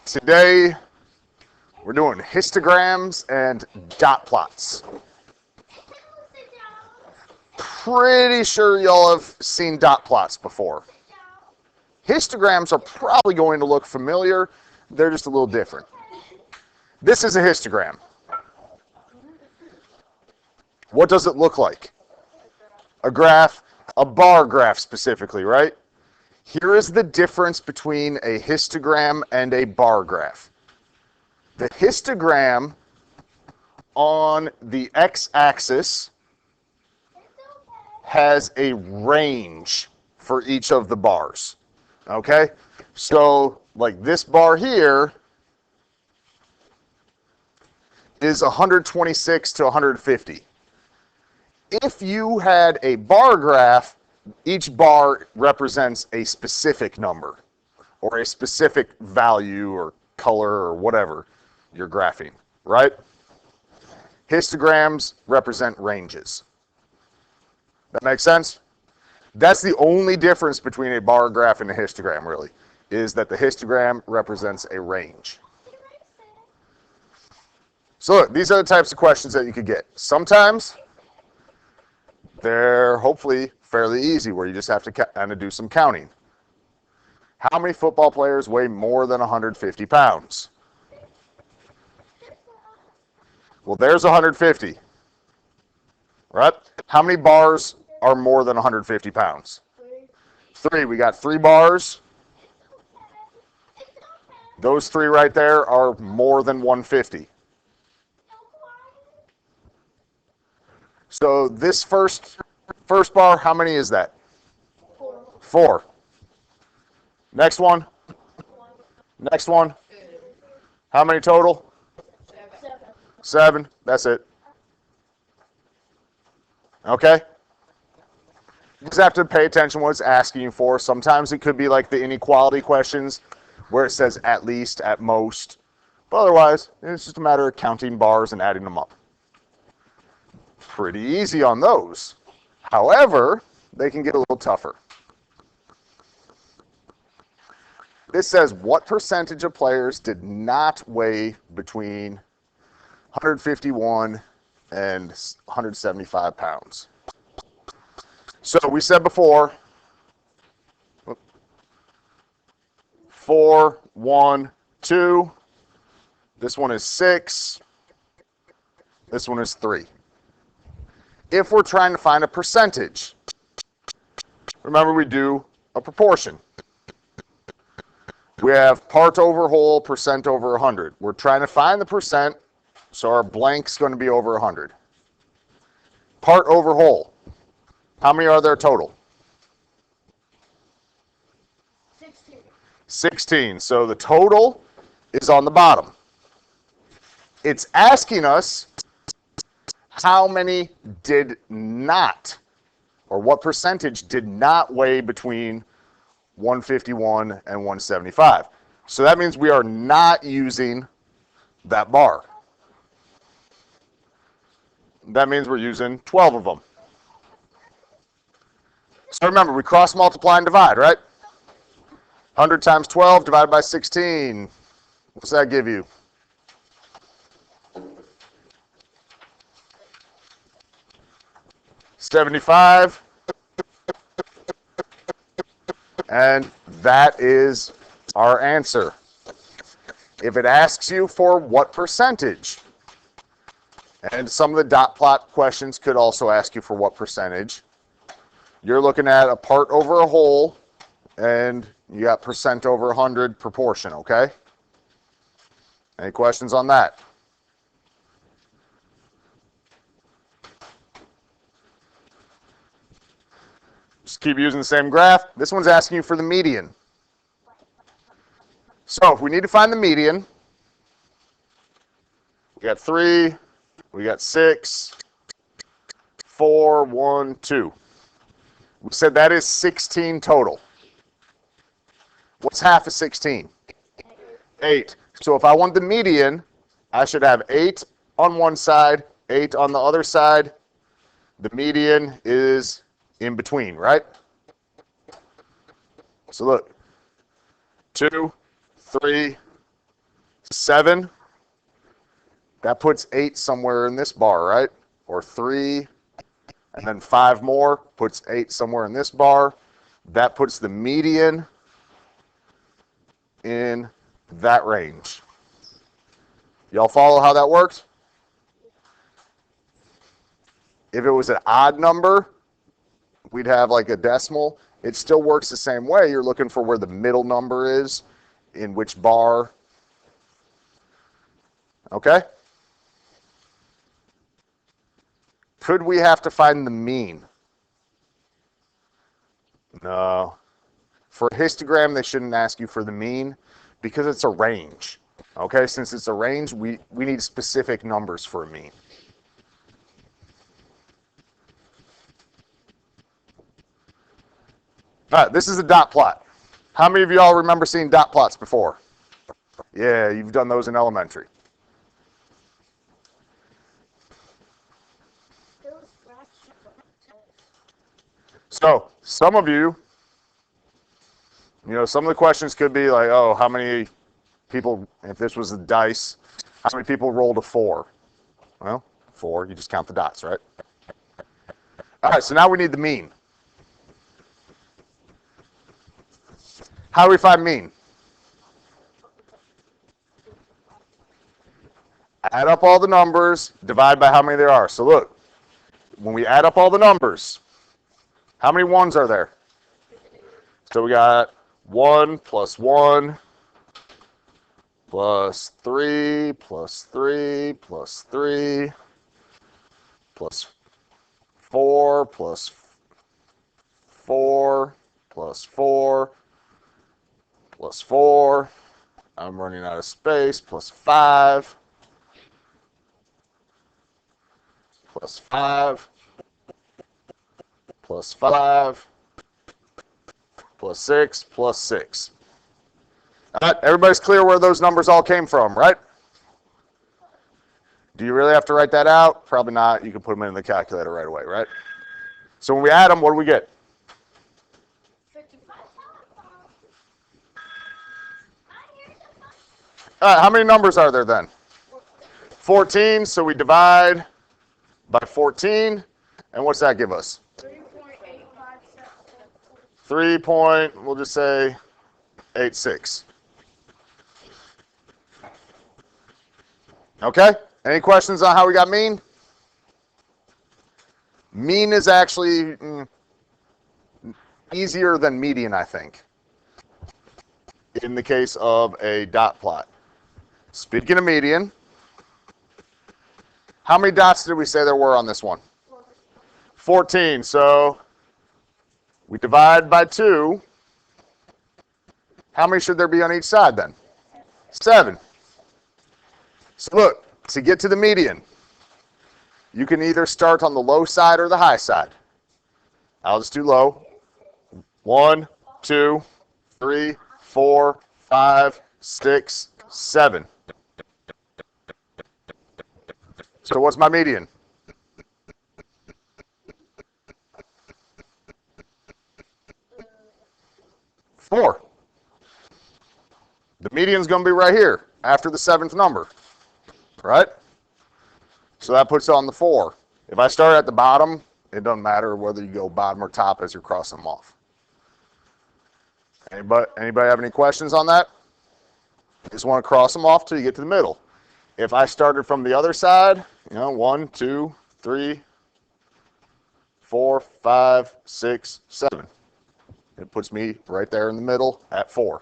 Today, we're doing histograms and dot plots. Pretty sure y'all have seen dot plots before. Histograms are probably going to look familiar. They're just a little different. This is a histogram. What does it look like? A graph, a bar graph specifically, right? Here is the difference between a histogram and a bar graph. The histogram on the x-axis has a range for each of the bars, okay? So, like this bar here is 126 to 150. If you had a bar graph, each bar represents a specific number or a specific value or color or whatever you're graphing, right? Histograms represent ranges. That makes sense? That's the only difference between a bar graph and a histogram, really, is that the histogram represents a range. So look, these are the types of questions that you could get. Sometimes they're hopefully fairly easy, where you just have to kind of do some counting. How many football players weigh more than 150 pounds? Well, there's 150, right? How many bars are more than 150 pounds? Three. We got 3 bars. Those 3 right there are more than 150. So this first bar, how many is that? 4. Next one. Next one. How many total? 7. That's it. Okay? You just have to pay attention to what it's asking you for. Sometimes it could be like the inequality questions where it says at least, at most. But otherwise, it's just a matter of counting bars and adding them up. Pretty easy on those. However, they can get a little tougher. This says what percentage of players did not weigh between 151 and 175 pounds. So we said before, 4, 1, 2. This one is 6. This one is 3. If we're trying to find a percentage, remember we do a proportion. We have part over whole, percent over 100. We're trying to find the percent, so our blank's going to be over 100. Part over whole. How many are there total? 16. So the total is on the bottom. It's asking us how many did not, or what percentage did not weigh between 151 and 175. So that means we are not using that bar. That means we're using 12 of them. So remember, we cross multiply and divide, right? 100 times 12 divided by 16. What's that give you? 75. And that is our answer. If it asks you for what percentage, and some of the dot plot questions could also ask you for what percentage, you're looking at a part over a whole, and you got percent over 100 proportion, okay? Any questions on that? Just keep using the same graph. This one's asking you for the median. So if we need to find the median, we got 3, we got 6, 4, 1, 2. We said that is 16 total. What's half of 16? 8. So if I want the median, I should have 8 on one side, 8 on the other side. The median is in between, right? So look, 2, 3, 7, that puts 8 somewhere in this bar, right? Or 3, and then 5 more puts 8 somewhere in this bar. That puts the median in that range. Y'all follow how that works? If it was an odd number, we'd have like a decimal. It still works the same way. You're looking for where the middle number is, in which bar. Okay? Could we have to find the mean? No. For a histogram, they shouldn't ask you for the mean because it's a range. Okay? Since it's a range, we need specific numbers for a mean. All right, this is a dot plot. How many of y'all remember seeing dot plots before? Yeah, you've done those in elementary. So, some of you, some of the questions could be like, oh, how many people, if this was a dice, how many people rolled a 4? Well, 4, you just count the dots, right? All right, so now we need the mean. How do we find mean? Add up all the numbers, divide by how many there are. So look, when we add up all the numbers, how many 1s are there? So we got 1 plus 1 plus 3 plus 3 plus 3 plus 4 plus 4 plus 4 plus 4. I'm running out of space. Plus 5 plus 5 plus 5 plus 6 plus 6. All right, everybody's clear where those numbers all came from, right? Do you really have to write that out? Probably not. You can put them in the calculator right away, right? So when we add them, what do we get? 55. All right, how many numbers are there then? 14, so we divide by 14, and what's that give us? 3.857. We'll just say 86. Okay, any questions on how we got mean? Mean is actually easier than median, I think, in the case of a dot plot. Speaking of median, how many dots did we say there were on this one? 14. So we divide by 2. How many should there be on each side then? 7. So look, to get to the median, you can either start on the low side or the high side. I'll just do low. 1, 2, 3, 4, 5, 6, 7. So what's my median? Four. The median's going to be right here after the 7th number, right? So that puts it on the 4. If I start at the bottom, it doesn't matter whether you go bottom or top as you're crossing them off. Anybody have any questions on that? You just want to cross them off till you get to the middle. If I started from the other side, 1, 2, 3, 4, 5, 6, 7. It puts me right there in the middle at 4.